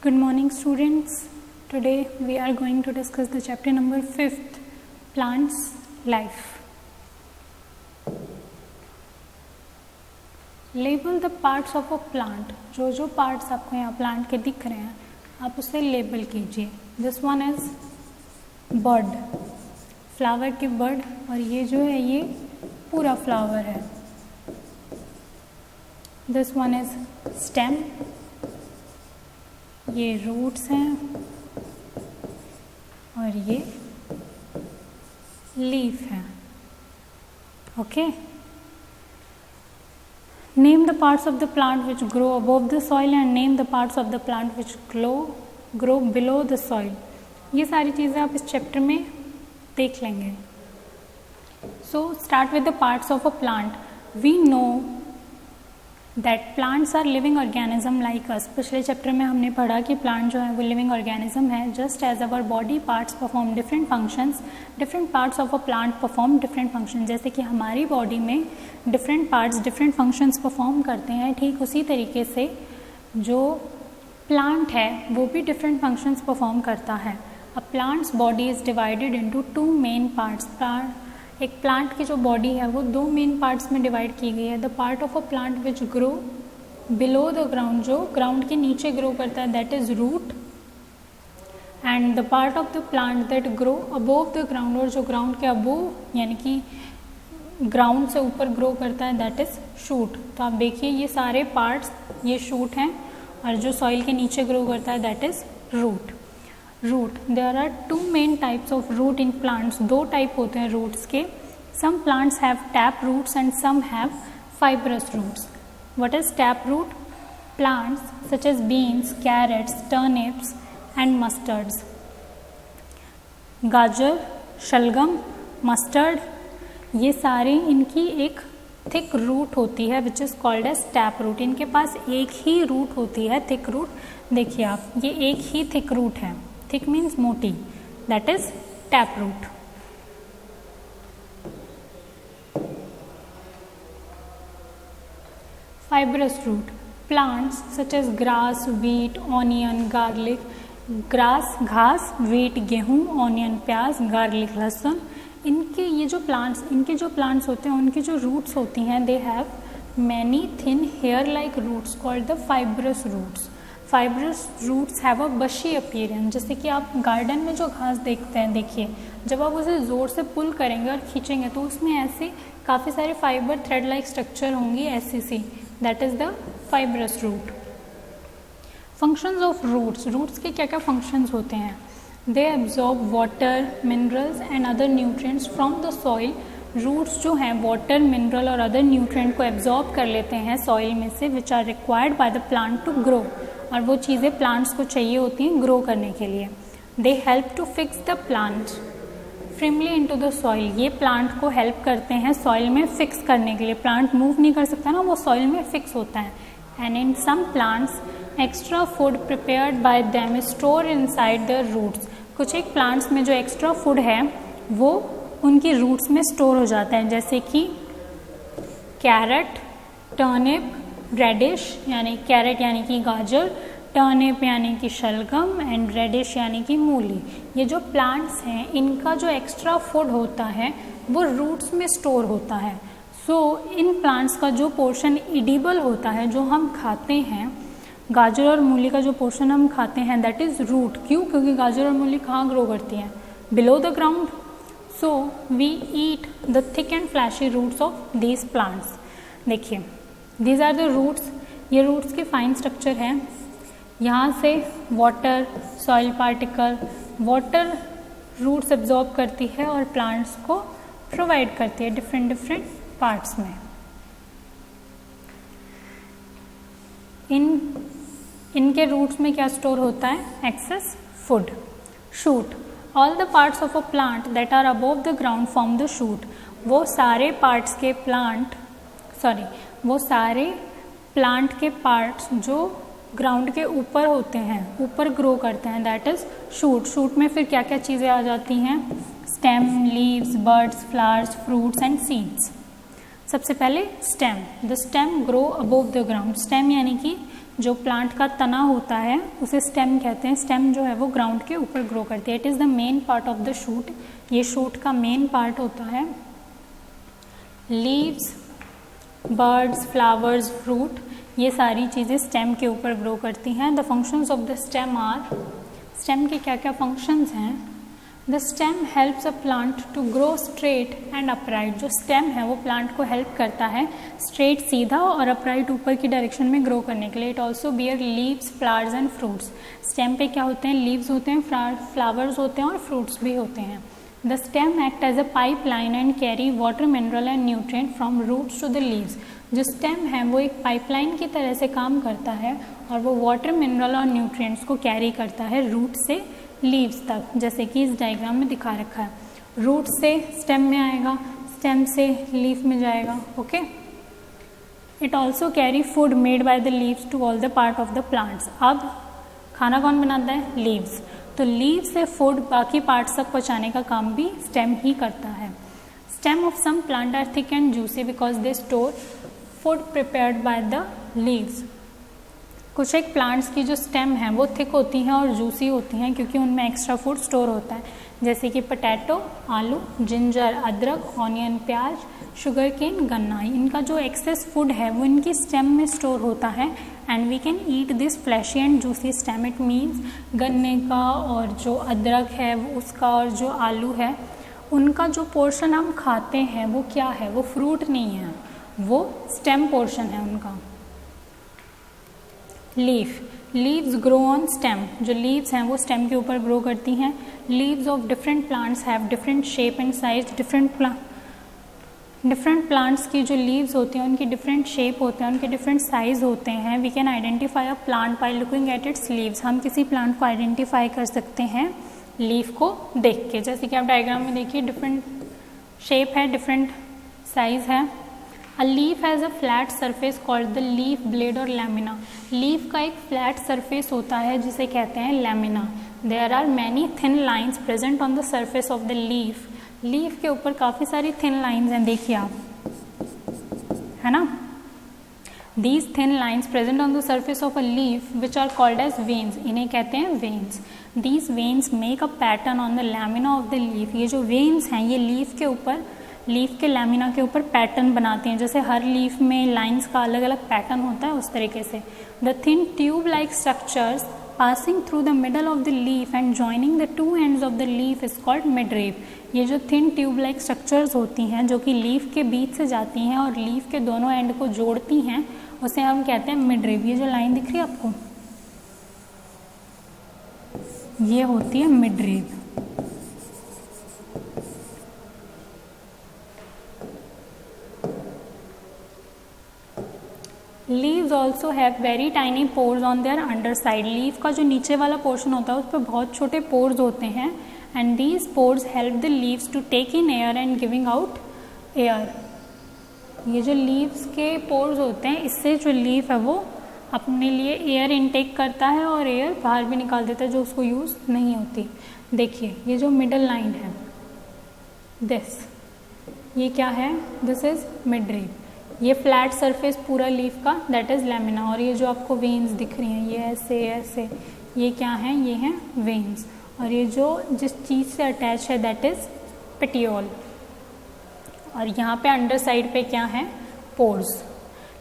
Good morning students. Today we are going to discuss the chapter number 5th, Plants Life. Label the parts of a plant. जो parts आपको यहाँ plant के दिख रहे हैं आप उसे label कीजिए. This one is bud, flower की bud, और ये जो है ये पूरा flower है. This one is stem, ये रूट्स हैं और ये लीफ है. Okay. Name the parts of the plant which grow above the soil and name the parts of the plant which grow below the soil. ये सारी चीज़ें आप इस चैप्टर में देख लेंगे. So start with the parts of a plant. We know that plants are living organism like us. पिछले chapter में हमने पढ़ा कि प्लांट जो है वो लिविंग ऑर्गेनिज्म है. Just as our body parts perform different functions, different parts of a plant perform different function. जैसे कि हमारी बॉडी में different parts different functions perform करते हैं, ठीक उसी तरीके से जो प्लांट है वो भी डिफरेंट फंक्शंस परफॉर्म करता है. A plants body is divided into 2 main parts. एक प्लांट की जो बॉडी है वो 2 मेन पार्ट्स में डिवाइड की गई है. The part of a plant which grow below the ground, जो ग्राउंड के नीचे ग्रो करता है, that is root. And the part of the plant that grow above the ground, और जो ग्राउंड के अबोव यानी कि ग्राउंड से ऊपर ग्रो करता है, दैट इज शूट. तो आप देखिए ये सारे पार्ट्स ये शूट हैं, और जो सॉइल के नीचे ग्रो करता है that is root. Root, there are 2 main types of root in plants. 2 type होते हैं रूट्स के. Some plants have tap roots and some have fibrous roots. What is tap root? Plants such as beans, carrots, turnips and mustards. गाजर, शलगम, mustard, ये सारे इनकी एक thick root होती है which is called as tap root. इनके पास एक ही रूट होती है, थिक रूट. देखिए आप, ये एक ही थिक रूट है. थिक मीन्स मोटी, that is tap root. Fibrous root, plants such as grass, wheat, onion, garlic. Grass घास, वीट गेहूं, ऑनियन प्याज, गार्लिक लहसुन. इनके जो प्लांट्स होते हैं उनकी जो रूट्स होती हैं, they have many thin hair like roots called the fibrous roots. Fibrous roots have a bushy appearance. जैसे कि आप गार्डन में जो घास देखते हैं, देखिए जब आप उसे ज़ोर से पुल करेंगे और खींचेंगे तो उसमें ऐसे काफ़ी सारे फाइबर थ्रेड लाइक स्ट्रक्चर होंगी ऐसी सी. That is the fibrous root. Functions of roots. Roots के क्या क्या फंक्शंस होते हैं? They absorb water, minerals and other nutrients from the soil. Roots जो हैं वाटर, मिनरल और अदर न्यूट्रिएंट को एब्जॉर्ब कर लेते हैं सॉइल में से, which are required by the plant to grow. और वो चीज़ें प्लांट्स को चाहिए होती हैं ग्रो करने के लिए. They help to fix the plant firmly into the soil. ये प्लांट को हेल्प करते हैं सॉइल में फिक्स करने के लिए. प्लांट मूव नहीं कर सकता ना, वो सॉइल में फिक्स होता है. And in some plants extra food prepared by them store inside the roots. कुछ एक प्लांट्स में जो एक्स्ट्रा फूड है वो उनकी रूट्स में स्टोर हो जाता है. जैसे कि कैरेट, टर्निप, रेडिश यानी कैरेट यानी कि गाजर, टर्निप यानी कि शलगम एंड रेडिश यानी कि मूली. ये जो प्लांट्स हैं इनका जो एक्स्ट्रा फूड होता है वो रूट्स में स्टोर होता है. सो इन प्लांट्स का जो पोर्शन एडिबल होता है, जो हम खाते हैं, गाजर और मूली का जो पोर्शन हम खाते हैं दैट इज़ रूट. क्यों? क्योंकि गाजर और मूली कहाँ ग्रो करती हैं? Below the ground. So we eat the thick and fleshy roots of these plants. देखिए दीज आर द रूट्स. ये रूट्स के फाइन स्ट्रक्चर हैं. यहाँ से water, soil particle, water roots absorb करती है और प्लांट्स को प्रोवाइड करती है डिफरेंट डिफरेंट पार्ट्स में. इनके रूट्स में क्या स्टोर होता है? Excess food. Shoot, all the parts of a plant that are above the ground form the shoot. वो सारे प्लांट के पार्ट्स जो ग्राउंड के ऊपर होते हैं, ऊपर ग्रो करते हैं, दैट इज शूट. शूट में फिर क्या क्या चीज़ें आ जाती हैं? Stem, leaves, birds, flowers, fruits and seeds. सबसे पहले stem, the stem grow above the ground. Stem यानी कि जो प्लांट का तना होता है उसे स्टेम कहते हैं। स्टेम जो है वो ग्राउंड के ऊपर ग्रो करती है। It is the main part of the shoot, ये शूट का मेन पार्ट होता है। लीव्स, बर्ड्स, फ्लावर्स, फ्रूट, ये सारी चीज़ें स्टेम के ऊपर ग्रो करती हैं। The functions of the stem are, stem के क्या क्या फंक्शंस हैं। The stem helps a plant to grow straight and upright. जो स्टेम है वो प्लांट को हेल्प करता है स्ट्रेट, सीधा और अपराइट, ऊपर की डायरेक्शन में ग्रो करने के लिए। It also bear leaves, flowers and fruits. Stem पे क्या होते हैं, लीव्स होते हैं, फ्लावर्स होते हैं और फ्रूट्स भी होते हैं। The stem act as a pipe line and carry water, mineral and nutrient from roots to the leaves. जो स्टेम है वो एक पाइपलाइन की तरह से काम करता है और वो वाटर, मिनरल और न्यूट्रिएंट्स को कैरी करता है रूट से लीव्स तक, जैसे कि इस डायग्राम में दिखा रखा है। रूट से स्टेम में आएगा, स्टेम से लीफ में जाएगा। Okay, it also carry food made by the leaves to all the part of the plants. अब खाना कौन बनाता है, लीव्स, तो लीव्स से फूड बाकी पार्ट्स तक पहुँचाने का काम भी स्टेम ही करता है। Stem of some plant are thick and juicy because they store food prepared by the leaves. कुछ एक प्लांट्स की जो स्टेम है वो थिक होती हैं और जूसी होती हैं क्योंकि उनमें एक्स्ट्रा फूड स्टोर होता है, जैसे कि पोटैटो, आलू, जिंजर, अदरक, ऑनियन, प्याज, शुगर केन, गन्ना। इनका जो एक्सेस फूड है वो इनकी स्टेम में स्टोर होता है and we can eat this fleshy and juicy stem. It means गन्ने का और जो अदरक है उसका और जो आलू है उनका जो पोर्शन हम खाते हैं वो क्या है, वो फ्रूट नहीं है, वो स्टेम पोर्शन है उनका। Leaf, leaves grow on stem. जो लीव्स हैं वो स्टेम के ऊपर ग्रो करती हैं। Leaves of different plants have different shape and size. Different plants की जो लीव्स होती हैं उनकी डिफरेंट शेप होते हैं, उनके डिफरेंट साइज होते हैं। We can identify a plant by looking at its leaves. हम किसी प्लांट को आइडेंटिफाई कर सकते हैं लीफ को देख के, जैसे कि आप डायग्राम में देखिए डिफरेंट शेप है, डिफरेंट साइज है। A leaf has a flat surface called the leaf blade or lamina. Leaf का एक फ्लैट सरफेस होता है जिसे कहते हैं lamina. There are many thin lines present on the surface of the leaf. Leaf के ऊपर काफ़ी सारी thin lines हैं, देखिए आप, है ना। These thin lines present on the surface of a leaf which are called as veins. इन्हें कहते हैं veins. These veins make a pattern on the lamina of the leaf. ये जो veins हैं ये लीफ के ऊपर, लीफ के लैमिना के ऊपर पैटर्न बनाते हैं। जैसे हर लीफ में लाइंस का अलग अलग पैटर्न होता है उस तरीके से। The thin tube like structures passing through the middle of the leaf and joining the two ends of the leaf is called midrib. ये जो थिन ट्यूब लाइक स्ट्रक्चर्स होती हैं जो कि लीफ के बीच से जाती हैं और लीफ के दोनों एंड को जोड़ती हैं उसे हम कहते हैं मिडरेप। ये जो लाइन दिख रही है आपको ये होती है midrib. Leaves also have very tiny pores on their underside. Leaf का जो नीचे वाला पोर्शन होता है उस पर बहुत छोटे पोर्स होते हैं and these pores help the leaves to take in air and giving out air. ये जो लीव्स के पोर्स होते हैं इससे जो लीफ है वो अपने लिए एयर इनटेक करता है और एयर बाहर भी निकाल देता है जो उसको यूज़ नहीं होती। देखिए ये जो मिडल लाइन है दिस, ये क्या है, दिस इज मिडरेप। ये फ्लैट सरफेस पूरा लीफ का दैट इज़ लैमिना और ये जो आपको वेन्स दिख रही हैं ये ऐसे ऐसे, ये क्या हैं, ये हैं वेन्स। और ये जो जिस चीज़ से अटैच है दैट इज़ पेटियोल। और यहाँ पे अंडर साइड पे क्या है, pores.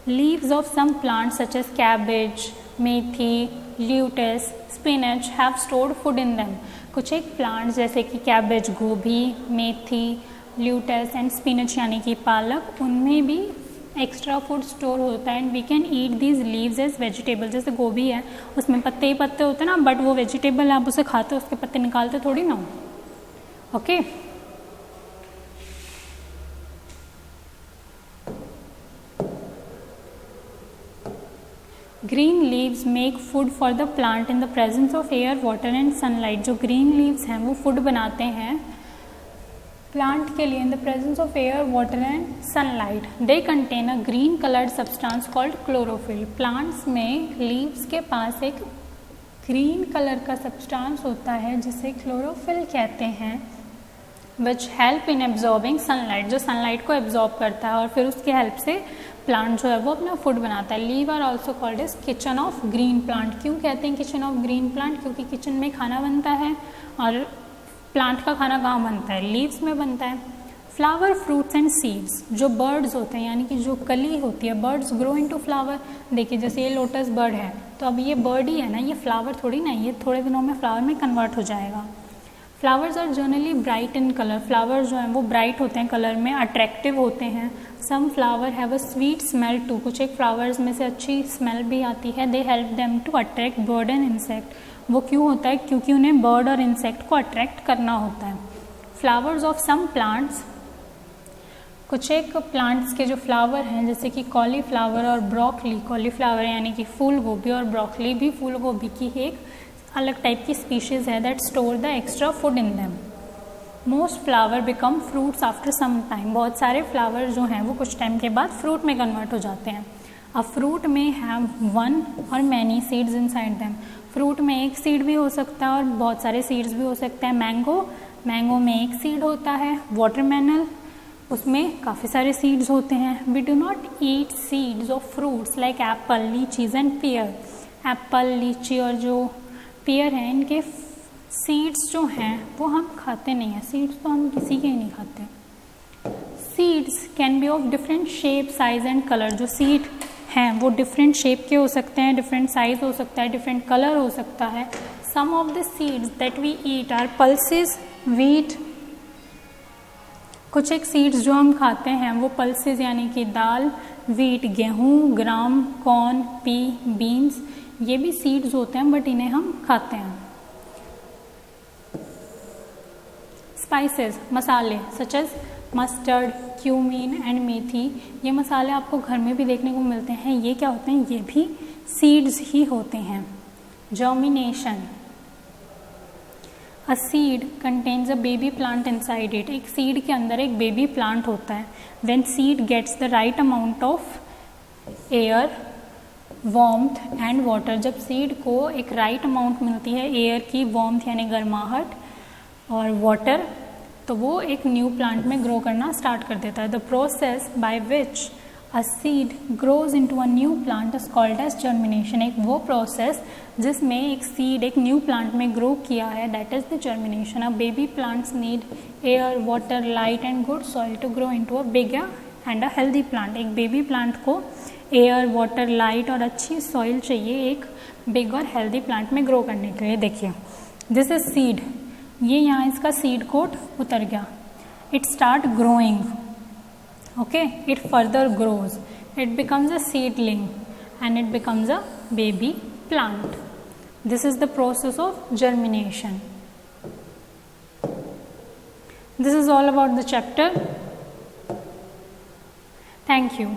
Leaves of some plants such as cabbage, methi, lettuce, spinach have stored food in them. कुछ एक प्लांट्स जैसे कि कैबेज गोभी, मेथी, ल्यूटस एंड स्पिनच यानी कि पालक, उनमें भी एक्स्ट्रा फूड स्टोर होता है and we can eat these leaves as vegetable. जैसे गोभी है उसमें पत्ते ही पत्ते होते हैं ना, बट वो वेजिटेबल है, आप उसे खाते हो, उसके पत्ते निकालते थोड़ी ना। Okay green leaves make food for the plant in the presence of air, water and sunlight. जो ग्रीन लीव्स हैं वो फूड बनाते हैं प्लांट के लिए in the presence of air, water and sunlight. They contain a green coloured substance called chlorophyll. Plants में leaves के पास एक ग्रीन कलर का सब्सटेंस होता है जिसे क्लोरोफिल कहते हैं which help in absorbing sunlight, जो सनलाइट को एब्जॉर्ब करता है और फिर उसकी हेल्प से प्लांट जो है वो अपना फूड बनाता है। Leave are also called as kitchen of green plant. क्यों कहते हैं किचन ऑफ ग्रीन प्लांट? क्योंकि किचन में खाना बनता है और प्लांट का खाना कहाँ बनता है? लीव्स में बनता है। फ्लावर, फ्रूट्स एंड सीड्स, जो बर्ड्स होते हैं यानी कि जो कली होती है, बर्ड्स ग्रो इनटू फ्लावर। देखिए जैसे ये लोटस बर्ड है, तो अब ये बर्ड ही है ना, ये फ्लावर थोड़ी ना, ये थोड़े दिनों में फ्लावर में कन्वर्ट हो जाएगा। Flowers are generally bright in colour, flowers जो हैं वो ब्राइट होते हैं कलर में, अट्रैक्टिव होते हैं। Some flower have a sweet smell too, कुछ एक फ्लावर्स में से अच्छी स्मेल भी आती है। They help them to attract bird and insect. वो क्यों होता है? क्योंकि उन्हें बर्ड और इंसेक्ट को अट्रैक्ट करना होता है। फ्लावर्स ऑफ सम प्लांट्स, कुछ एक प्लांट्स के जो फ्लावर हैं जैसे कि कॉलीफ्लावर और ब्रोकली, कॉलीफ्लावर यानी कि फूल गोभी और ब्रोकली भी फूल गोभी की एक अलग टाइप की स्पीशीज़ है that store the extra food in them. Most flower become fruits after some time, बहुत सारे फ्लावर जो हैं वो कुछ टाइम के बाद फ्रूट में कन्वर्ट हो जाते हैं। अ फ्रूट में हैव वन और many seeds inside them, fruit में एक सीड भी हो सकता है और बहुत सारे सीड्स भी हो सकते हैं। मैंगो, मैंगो में एक सीड होता है। वाटरमेलन, उसमें काफ़ी सारे सीड्स होते हैं। We do not eat seeds of fruits like apple, lychees and pear. Apple, lychee और जो पियर हैं इनके सीड्स जो हैं वो हम खाते नहीं हैं, सीड्स तो हम किसी के ही नहीं खाते। Seeds can be of different shape, size and colour, जो सीड हैं वो डिफरेंट शेप के हो सकते हैं, डिफरेंट साइज हो सकता है, डिफरेंट कलर हो सकता है। Some of the seeds that we eat are pulses, wheat, कुछ एक सीड्स जो हम खाते हैं वो पल्सेस यानी कि दाल, व्हीट गेहूँ, ग्राम, कॉर्न, पी, बीन्स, ये भी सीड्स होते हैं बट इन्हें हम खाते हैं। स्पाइसेस, मसाले such as mustard, cumin and methi, ये मसाले आपको घर में भी देखने को मिलते हैं। ये क्या होते हैं? ये भी सीड्स ही होते हैं। Germination, a seed contains a baby plant inside it, एक सीड के अंदर एक बेबी प्लांट होता है। When seed gets the right amount of air, warmth and water, जब सीड को एक राइट अमाउंट मिलती है एयर की, वार्मथ यानी गर्माहट और वाटर, तो वो एक न्यू प्लांट में ग्रो करना स्टार्ट कर देता है। The process by which a seed grows into a new plant is called as germination, एक वो प्रोसेस जिसमें एक सीड एक न्यू प्लांट में ग्रो किया है, that is the germination. A baby plants need air, water, light and good soil to grow into a bigger and a healthy plant. एक baby plant को एयर, वाटर, लाइट और अच्छी soil चाहिए एक big और healthy plant में grow करने के लिए। देखिए दिस इज सीड, ये यहाँ इसका सीड कोट उतर गया। It start growing, okay, it further grows, it becomes a seedling and it becomes a baby plant. This is the process of germination. This is all about the chapter. Thank you.